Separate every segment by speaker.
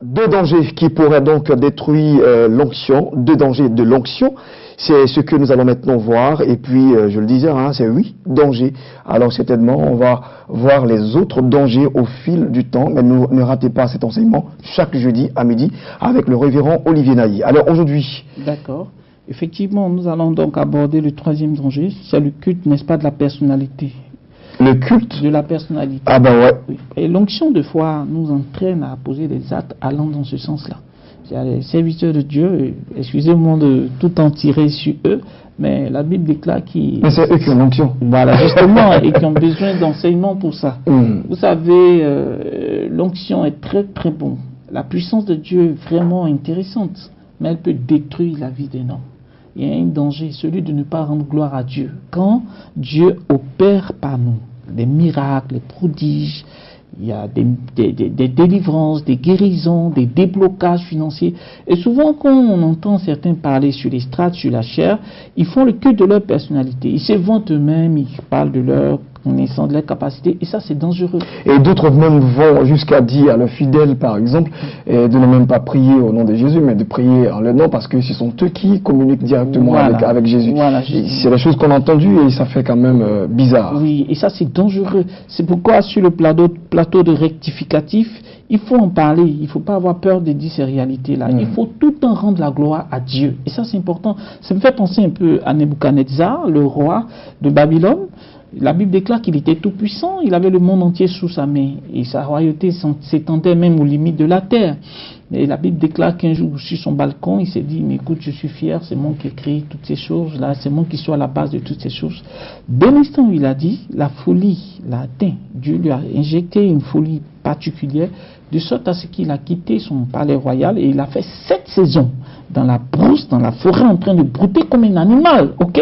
Speaker 1: Deux dangers qui pourraient donc détruire l'onction, deux dangers de l'onction, c'est ce que nous allons maintenant voir. Et puis, je le disais, c'est 8 dangers. Alors certainement, on va voir les autres dangers au fil du temps. Mais ne ratez pas cet enseignement chaque jeudi à midi avec le révérend Olivier Nailly. Alors aujourd'hui...
Speaker 2: D'accord. Effectivement, nous allons donc aborder le troisième danger. C'est le culte, n'est-ce pas, de la personnalité.
Speaker 1: Le culte
Speaker 2: de la personnalité.
Speaker 1: Ah ben ouais.
Speaker 2: Oui. Et l'onction de foi nous entraîne à poser des actes allant dans ce sens-là. Les serviteurs de Dieu, excusez-moi de tout en tirer sur eux, mais la Bible déclare qu'ils...
Speaker 1: Mais c'est eux qui ont l'onction.
Speaker 2: Voilà, justement, et qui ont besoin d'enseignement pour ça. Vous savez, l'onction est très très bon. La puissance de Dieu est vraiment intéressante, mais elle peut détruire la vie d'un homme. Il y a un danger, celui de ne pas rendre gloire à Dieu. Quand Dieu opère par nous, des miracles, des prodiges, il y a des délivrances, des guérisons, des déblocages financiers. Et souvent, quand on entend certains parler sur les strates, sur la chair, ils font le culte de leur personnalité. Ils se vantent eux-mêmes, ils parlent de leur connaissance, de leur capacité, et ça, c'est dangereux.
Speaker 1: Et d'autres même vont jusqu'à dire à leurs fidèles, par exemple, de ne même pas prier au nom de Jésus, mais de prier en leur nom, parce que ce sont eux qui communiquent directement avec Jésus.
Speaker 2: Voilà,
Speaker 1: c'est des choses qu'on a entendues et ça fait quand même bizarre.
Speaker 2: Oui, et ça, c'est dangereux. C'est pourquoi, sur le plateau de rectificatif, il faut en parler. Il ne faut pas avoir peur de dire ces réalités-là. Il faut tout le temps rendre la gloire à Dieu. Et ça, c'est important. Ça me fait penser un peu à Nebuchadnezzar, le roi de Babylone. La Bible déclare qu'il était tout puissant, il avait le monde entier sous sa main et sa royauté s'étendait même aux limites de la terre. Et la Bible déclare qu'un jour sur son balcon, il s'est dit, mais écoute, je suis fier, c'est moi qui ai créé toutes ces choses-là, c'est moi qui suis à la base de toutes ces choses. Dès l'instant où il a dit, la folie l'a atteint. Dieu lui a injecté une folie particulière, de sorte à ce qu'il a quitté son palais royal et il a fait 7 saisons dans la brousse, dans la forêt, en train de brouter comme un animal, ok?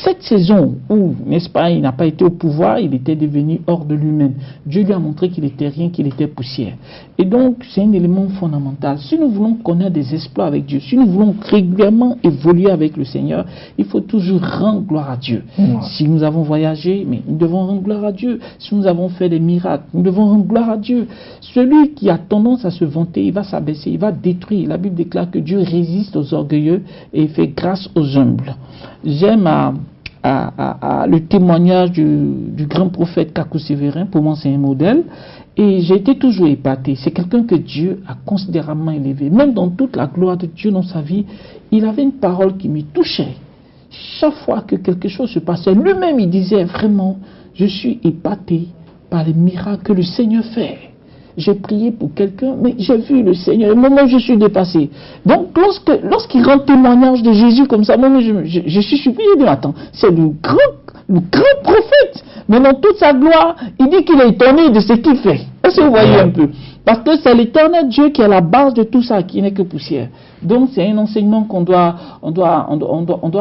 Speaker 2: 7 saisons où, n'est-ce pas, il n'a pas été au pouvoir, il était devenu hors de lui-même. Dieu lui a montré qu'il était rien, qu'il était poussière. Et donc, c'est un élément fondamental. Si nous voulons connaître des exploits avec Dieu, si nous voulons régulièrement évoluer avec le Seigneur, il faut toujours rendre gloire à Dieu. Si nous avons voyagé, mais nous devons rendre gloire à Dieu. Si nous avons fait des miracles, nous devons rendre gloire à Dieu. Celui qui a tendance à se vanter, il va s'abaisser, il va détruire. La Bible déclare que Dieu résiste aux orgueilleux et il fait grâce aux humbles. J'aime le témoignage du grand prophète Kakou Sévérin. Pour moi, c'est un modèle. Et j'ai été toujours épaté. C'est quelqu'un que Dieu a considérablement élevé. Même dans toute la gloire de Dieu dans sa vie, il avait une parole qui me touchait. Chaque fois que quelque chose se passait, lui-même, il disait vraiment, je suis épaté par les miracles que le Seigneur fait. J'ai prié pour quelqu'un, mais j'ai vu le Seigneur. Et moi, je suis dépassé. Donc, lorsqu'il rend témoignage de Jésus comme ça, moi, je suis surpris. Je dis, attends, c'est le grand prophète. Mais dans toute sa gloire, il dit qu'il est étonné de ce qu'il fait. Est-ce que vous voyez un peu? Parce que c'est l'éternel Dieu qui est à la base de tout ça, qui n'est que poussière. Donc, c'est un enseignement qu'on doit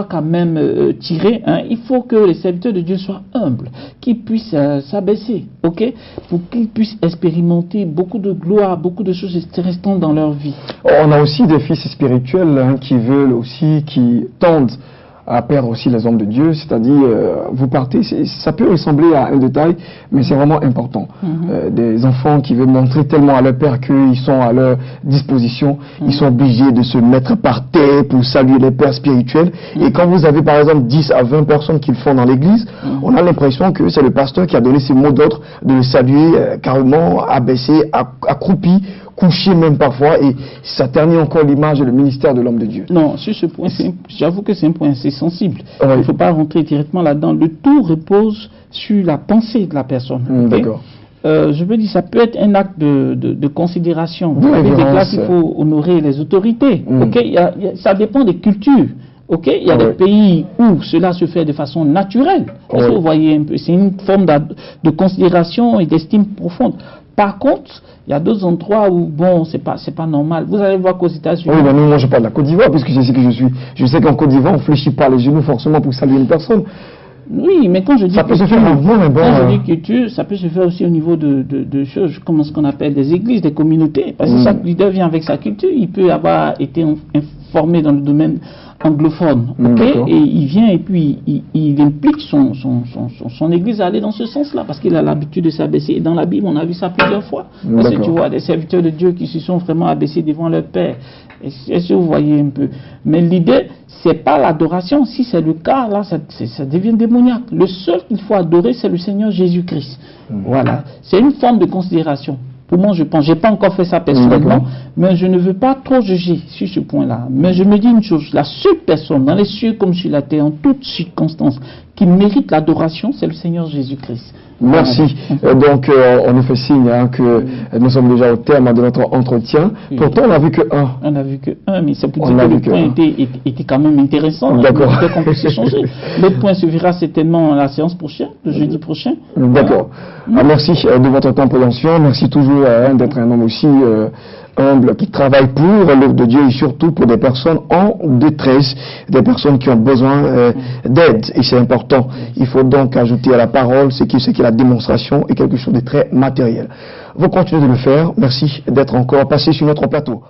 Speaker 2: quand même tirer. Il faut que les serviteurs de Dieu soient humbles, qu'ils puissent s'abaisser, ok, pour qu'ils puissent expérimenter beaucoup de gloire, beaucoup de choses intéressantes dans leur vie.
Speaker 1: On a aussi des fils spirituels qui veulent aussi, qui tendent à perdre aussi les hommes de Dieu, c'est-à-dire vous partez, ça peut ressembler à un détail, mais c'est vraiment important. Des enfants qui veulent montrer tellement à leur père qu'ils sont à leur disposition, ils sont obligés de se mettre par terre pour saluer les pères spirituels. Et quand vous avez par exemple 10 à 20 personnes qui le font dans l'église, on a l'impression que c'est le pasteur qui a donné ces mots d'ordre de le saluer carrément abaissé, accroupi, couché même parfois, et ça ternit encore l'image et le ministère de l'homme de Dieu.
Speaker 2: Non, sur ce point, j'avoue que c'est un point assez sensible. Il ne faut pas rentrer directement là-dedans. Le tout repose sur la pensée de la personne.
Speaker 1: D'accord.
Speaker 2: Je veux dire, ça peut être un acte de considération. Vous avez des classes, il faut honorer les autorités. Ça dépend des cultures. Il y a des pays où cela se fait de façon naturelle. Est-ce que vous voyez un peu? C'est une forme de considération et d'estime profonde. Par contre, il y a d'autres endroits où, bon, c'est pas normal. Vous allez voir qu'aux États-Unis...
Speaker 1: Oui, mais moi, je parle de la Côte d'Ivoire, puisque c'est ce que je suis. Je sais qu'en Côte d'Ivoire, on ne fléchit pas les genoux forcément pour saluer une personne.
Speaker 2: Oui, mais quand je dis...
Speaker 1: Ça peut se faire mouvement, mais bon...
Speaker 2: Quand je dis culture, ça peut se faire aussi au niveau de choses comme ce qu'on appelle des églises, des communautés. Parce que chaque leader vient avec sa culture. Il peut avoir été informé dans le domaine anglophone, et il vient et puis il implique son église à aller dans ce sens-là, parce qu'il a l'habitude de s'abaisser. Et dans la Bible, on a vu ça plusieurs fois. Parce que tu vois des serviteurs de Dieu qui se sont vraiment abaissés devant leur Père. Est-ce que vous voyez un peu? Mais l'idée, c'est pas l'adoration. Si c'est le cas, là, ça devient démoniaque. Le seul qu'il faut adorer, c'est le Seigneur Jésus-Christ. Voilà. C'est une forme de considération. Pour moi, je pense, j'ai pas encore fait ça personnellement, mais je ne veux pas trop juger sur ce point-là. Mais je me dis une chose, la seule personne, dans les cieux comme sur la terre, en toutes circonstances, qui mérite l'adoration, c'est le Seigneur Jésus-Christ.
Speaker 1: Merci. Donc, on nous fait signe que nous sommes déjà au terme de notre entretien. Pourtant, on n'a vu que un.
Speaker 2: On n'a vu que un, mais c'est pour dire que le point était quand même intéressant.
Speaker 1: D'accord.
Speaker 2: Peut-être qu'on peut s'échanger. L'autre point se verra certainement à la séance prochaine, le jeudi prochain.
Speaker 1: D'accord. Merci de votre compréhension. Merci toujours d'être un homme aussi humble, qui travaille pour l'œuvre de Dieu et surtout pour des personnes en détresse, des personnes qui ont besoin d'aide. Et c'est important. Il faut donc ajouter à la parole ce qui est la démonstration et quelque chose de très matériel. Vous continuez de le faire. Merci d'être encore passé sur notre plateau.